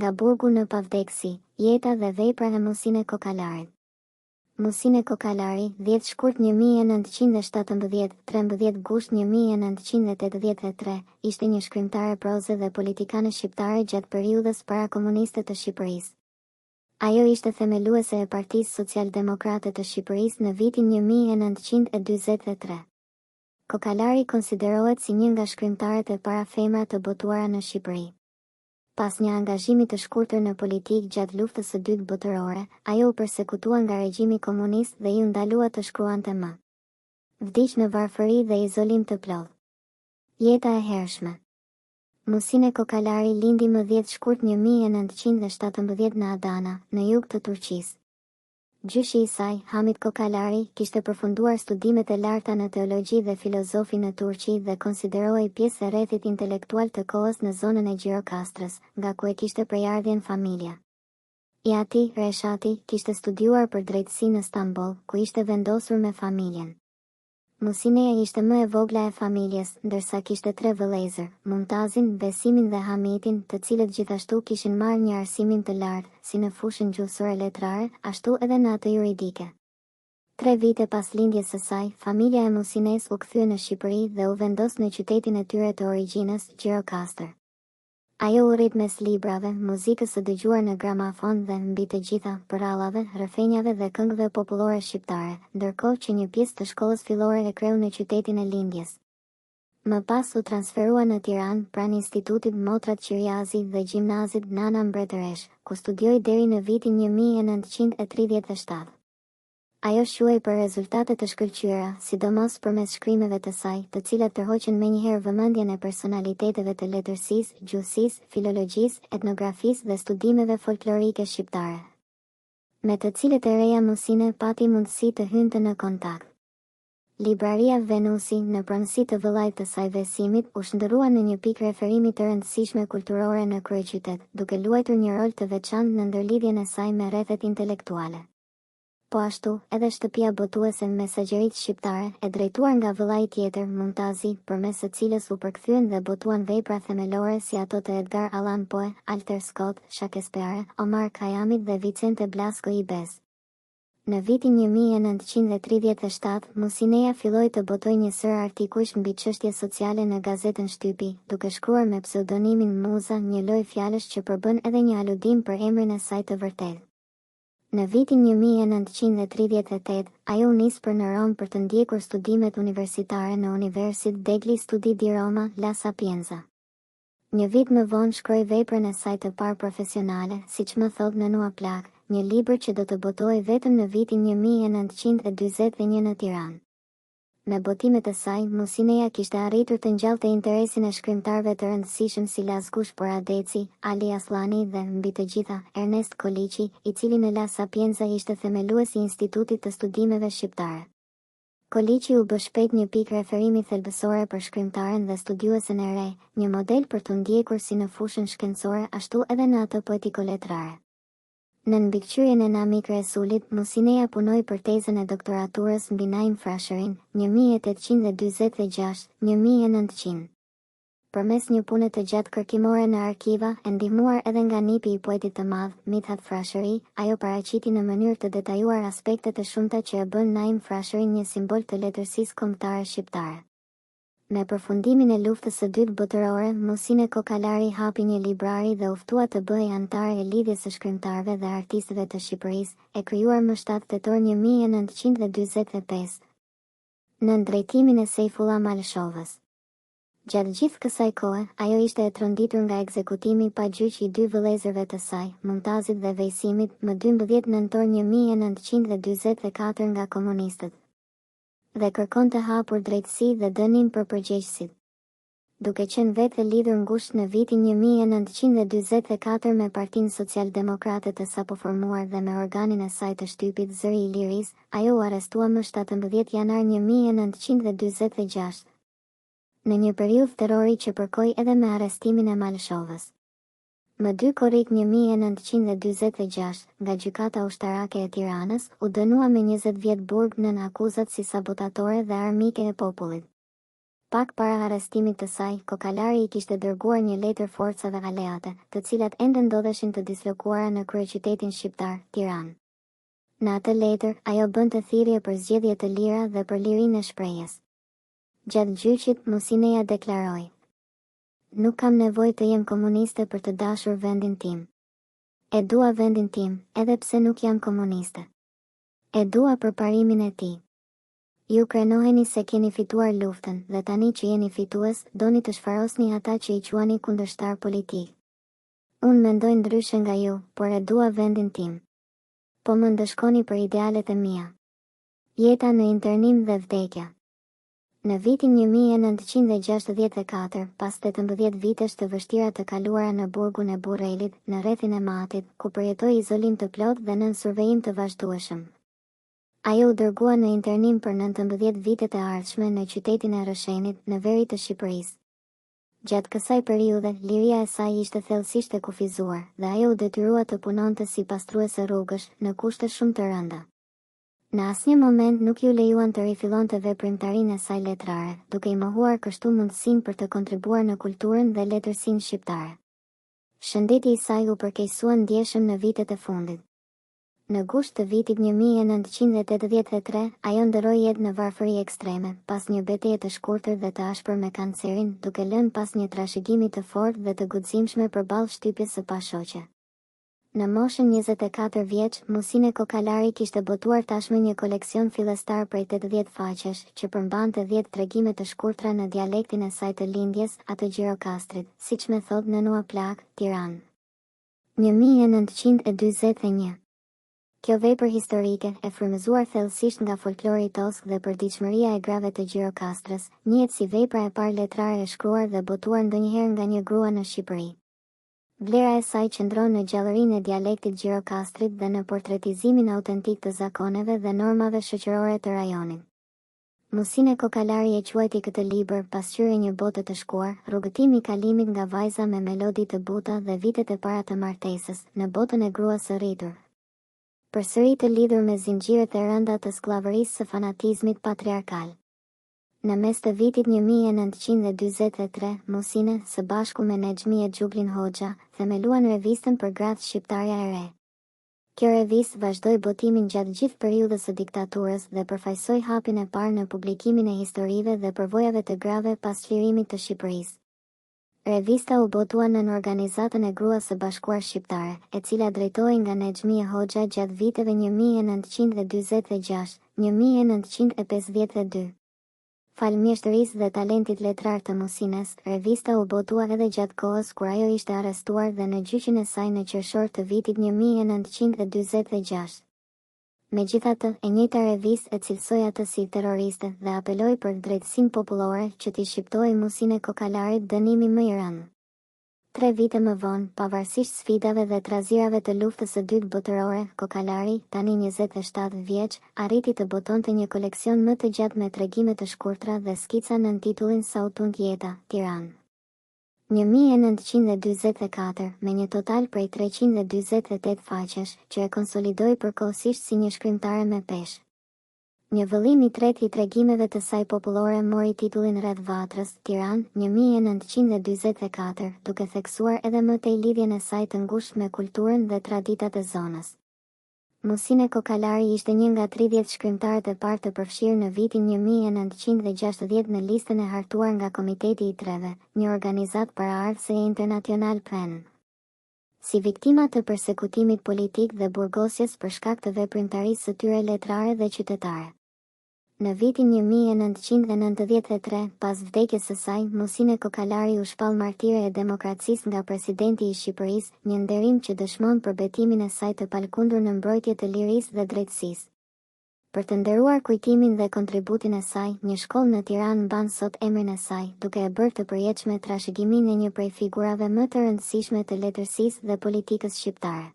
Nga burgu në pavdekësi, jeta dhe vepra e Musine Kokalarit. Musine Kokalari, 10 shkurt 1917, 13 gusht 1983, ishte një shkrimtare proze dhe politikane shqiptare gjatë periudhës parakomuniste të Shqipërisë. Ajo ishte themeluese e Partisë Social-Demokrate të Shqipërisë në vitin 1943. Kokalari konsiderohet si një nga shkrimtarët e para femra të botuara në Shqipëri. Pas një angazhimi të shkurtër në politikë gjatë luftës së dytë botërore, ajo u përsekutua nga regjimi komunist dhe i ndalua të shkruante më. Vdiq në varfëri dhe izolim të plodh. Jeta e hershme. Musine Kokalari lindi më 10 shkurt 1917 në Adana, në jug të Turqisë. Gjyshi i saj, Hamit Kokalari, kishte përfunduar studimet e larta në teologji dhe filozofi në Turqi dhe konsiderohej pjesë e rrethit intelektual të kohës në zonën e Gjirokastrës, nga ku e kishte prejardhjen familja. I ati, Reshati, kishte studiuar për drejtësi në Stamboll, ku ishte vendosur me familjen. Musineja ishte më e vogla e familjes, ndërsa kishte 3 vëllezër, Mumtazin, Besimin dhe Hamitin, të cilët gjithashtu kishin marrë një arsimin të lartë, si në fushën gjuhësore letrare, ashtu edhe në atë juridike. 3 vite pas lindjes së saj, familja e Musines u kthye në Shqipëri dhe u vendos në qytetin e tyre të origjinës, Gjirokastër. Ajo u rrit mes librave, muzikës së dëgjuar në gramafon dhe, mbi të gjitha, përrallave, rrëfenjave dhe këngëve popullore shqiptare, ndërkohë që një pjesë të shkollës fillore e kreu në qytetin e lindjes. Më pas u transferua në Tiranë, pranë Institutit Motrat Qiriazi dhe Gjimnazit Nana Mbretëresh, ku studioi deri në vitin 1937. Ajo shuhej për rezultate të shkëlqyera, sidomos përmes shkrimeve të saj, të cilat tërhoqën menjëherë vëmendjen e personaliteteve të letërsisë, gjuhësisë, filologjisë, etnografisë dhe studimeve folklorike shqiptare, me të cilët e reja Musine pati mundësi të hynte në kontakt. Libraria Venusi, në pronësi të vëllait të saj Besimit, u shndërrua në një pikë referimi të rëndësishme kulturore në kryeqytet, duke luajtur një rol të veçantë në ndërlidhjen e saj me rrethet intelektuale. Po ashtu, edhe shtëpia botuese Mesagjerit shqiptare, e drejtuar nga vëllai tjetër, Mumtazi, përmes së cilës u përkthyen dhe botuan vepra themelore si ato të Edgar Allan Poe, Walter Scott, Shakespeare, Omar Khayyamit dhe Vicente Blasco Ibez. Në vitin 1937, Musineja filloi të botojë një sër artikujsh mbi çështje sociale në gazetën Shtypi, duke shkruar me pseudonimin Muza, një lojë fjalësh që përbën edhe një aludim për emrin e saj të vërtetë. Në vitin 1938, ajo u nis për në Rom për të ndjekur studimet universitare në Universit degli Studi di Roma, La Sapienza. Një vit më vonë shkroi veprën e saj të parë profesionale, siç më thot në Nua Plak, një libër që do të botohej vetëm në vitin 1941 në Tiranë. Me botimet e saj, Musineja kishte arritur të ngjallte interesin e shkrimtarëve të rëndësishëm si Lazgush Poradeci, Ali Aslani dhe, mbi të gjitha, Ernest Koliçi, i cili në La Sapienza ishte themeluesi i Institutit të Studimeve Shqiptare. Koliçi u bë shpejt një pikë referimi thelbësore për shkrimtaren dhe studiuesen e re, një model për të ndjekur si në fushën shkencore ashtu edhe në atë poetiko-letrare. Në mbikëqyrjen e Namik Resulit, Musineja punoi për tezën e doktoraturës mbi Naim Frasherin, 1846-1900. Përmes një pune të gjatë kërkimore në arkiva, e ndihmuar edhe nga nipi i poetit të madh, Mithat Frashëri, ajo paraqiti në mënyrë të detajuar aspekte të shumta që e bën Naim Frasherin një simbol të letërsisë kombëtare shqiptare. Me përfundimin e luftës së dytë botërore, Musine Kokalari hapi një librari dhe u ftua të bëhej antare e lidhjes së shkrimtarëve dhe artistëve të Shqipërisë, e krijuar më 7 tetor 1945, në drejtimin e Sejfullah Malshovës. Gjatë gjithë kësaj kohe, ajo ishte e tronditur nga ekzekutimi pa gjyq i 2 vëllezërve të saj, Mumtazit dhe Vejsimit, më 12 nëntor 1944 nga komunistët, dhe kërkon të hapur drejtësi dhe dënim për përgjegjësit. Duke qenë vetë lidhur ngushtë në vitin 1944 me Partinë Social-Demokrate të sapoformuar dhe me organin e saj të Shtypit Zëri i Lirisë, ajo u arrestua më 17 janar 1946. Në një periudhë terrori që përkoi edhe me arrestimin e Malshovës. Më 2 korrik 1946, nga gjykata ushtarake e Tiranës, u dënua me 20 vjet burg nën akuzat si sabotatore dhe armike e popullit. Pak para arrestimit të saj, Kokalari i kishte dërguar një letër forcave aleate, të cilat ende ndodheshin të dislokuara në kryeqytetin shqiptar, Tiranë. Në atë letër, ajo bënte thirrje për zgjedhje të lira dhe për lirinë e shprehjes. Gjatë gjyqit, Musineja deklaroi: "Nuk kam nevojë të jem komuniste për të dashur vendin tim. E dua vendin tim, edhe pse nuk jam komuniste. E dua për parimin e tij. Ju krenoheni se keni fituar luftën dhe tani që jeni fitues, doni të shfarosni ata që i quani kundërshtar politik. Unë mendoj ndryshe nga ju, por e dua vendin tim. Po më ndëshkoni për idealet e mia. Jeta në internim dhe vdekja." Në vitin 1964, pas 18 vitesh të vështira të kaluara në burgun e Burrelit, në rrethin e Matit, ku përjetoi izolim të plotë dhe nën survejim të vazhdueshëm. Ajo u dërgua në internim për 19 vitet e ardhshme në qytetin e Rrëshenit, në veri të Shqipërisë. Gjatë kësaj periudhe, liria e saj ishte thellësisht e kufizuar dhe ajo u detyrua të punonte si pastruese rrugësh, në kushte shumë të rënda. Në asnjë moment nuk ju lejuan të rifillonte veprimtarinë e saj letrare, duke i mohuar kështu mundësinë për të kontribuar në kulturën dhe letërsinë shqiptare. Shëndeti i saj u përkeqësua ndjeshëm në vitet e fundit. Në gusht të vitit 1983, ajo ndëroi jetë në varfëri ekstreme, pas një betejë të shkurtër dhe të ashpër me kancerin, duke lënë pas një trashëgimi të fortë dhe të guximshme përballë shtypjes së pashoqe. Në moshën 24 vjeç, Musine Kokalari kishte botuar tashmë një koleksion fillestar prej 80 faqesh, që përmbante 10 tregime të shkurtra në dialektin e saj të lindjes, atë Gjirokastrit, siç më thot Nënua Plak, Tiranë. 1941. Kjo vepër historike, e frymëzuar thellësisht nga folklori tosk dhe përditshmëria e grave të Gjirokastrës, njihet si vepra e parë letrare e shkruar dhe botuar ndonjëherë nga një grua në Shqipëri. Vlera e saj qëndron në gjallërinë e dialektit Gjirokastrit dhe në portretizimin autentik të zakoneve dhe normave shoqërore të rajonit. Musine Kokalari e quajti këtë libër pasqyrë një bote të shkuar, rrugëtim i kalimit nga vajza me melodi të buta dhe vitet e para të martesës, në botën e gruas së rritur. Përsëri të lidhur me zinxhiret e rënda të skllavërisë së fanatizmit patriarkal. Në mes të vitit 1943, Musine, së bashku me Nexhmie Xhuglin Hoxha, themeluan revistën për gratë shqiptarja e re. Kjo revistë vazhdoi botimin gjatë gjithë periudhës së diktaturës dhe përfaqësoi hapin e parë në publikimin e historive dhe përvojave të grave pas çlirimit të Shqipërisë. Revista u botua në organizatën e Gruas së Bashkuar Shqiptare, e cila drejtohej nga Nexhmie Hoxha gjatë viteve 1946-1952. Falëmjeshtërisë dhe talentit letrar të Musines, revista u botua edhe gjatë kohës kur ajo ishte arrestuar dhe në gjyqin e saj në qershor të vitit 1946. Megjithatë, e njëjta revistë e cilësoi atë si terroriste dhe apeloi për drejtësinë popullore që t'i shqiptohej Musine Kokalarit dënimi më i rënd. 3 vite më vonë, pavarësisht sfidave dhe trazirave të luftës së dytë botërore, Kokalari, tani 27 vjeç, arriti të botonte një koleksion më të gjatë me tregime të shkurtra dhe skica nën titullin Sa u tund jeta, Tiranë. 1944, me një total prej 348 faqesh, që e konsolidoi përkohësisht si një shkrimtare me peshë. Një vëllim i tretë i tregimeve të saj popullore mori titullin Rreth Vatrës, Tiranë, 1944, duke theksuar edhe më tej lidhjen e saj të ngushtë me kulturën dhe traditat e zonës. Musine Kokalari ishte një nga 30 shkrimtarët e parë të përfshirë në vitin 1960 në listën e hartuar nga Komiteti i Treve, një organizatë paraardhëse e International PEN. Si viktima të përsekutimit politik dhe burgosjes për shkak të veprimtarisë së tyre letrare dhe qytetare. Në vitin 1993, pas vdekjes së saj, Musine Kokalari u shpall martire e demokracisë nga presidenti i Shqipërisë, një nderim që dëshmon për betimin e saj të palkundur në mbrojtje të lirisë dhe drejtësisë. Për të nderuar kujtimin dhe kontributin e saj, një shkollë në Tiranë mban sot emrin e saj, duke e bërë të përjetshme trashëgiminë e një prej figurave më të rëndësishme të letërsisë dhe politikës shqiptare.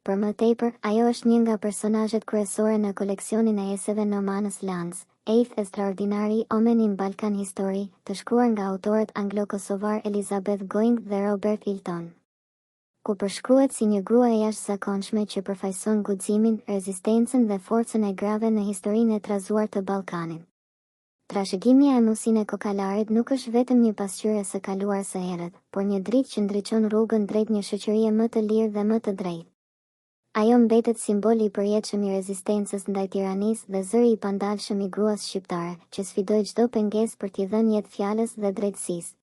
Për më tepër, ajo është një nga personazhet kryesore në koleksionin e eseve Nomanës Lanz, Eighth Extraordinary Omen in Balkan History, të shkruar nga autorët anglo-kosovar Elizabeth Going dhe Robert Hilton. Ku përshkruhet si një grua e jashtëzakonshme që përfaqëson guximin, rezistencën dhe forcën e grave në historinë e trazuar të Ballkanit. Trashëgimia e Musin e Kokalarit nuk është vetëm një pasqyrë së kaluar së herët, por një dritë që ndriçon rrugën drejt një shoqërie më të lirë dhe më të drejtë. Ajo mbetet simboli i përjetshëm i rezistencës ndaj tiranisë dhe zëri i pandalshëm i gruas shqiptare, që sfidoi çdo pengesë për t'i dhënë jetë fjalës dhe drejtësisë.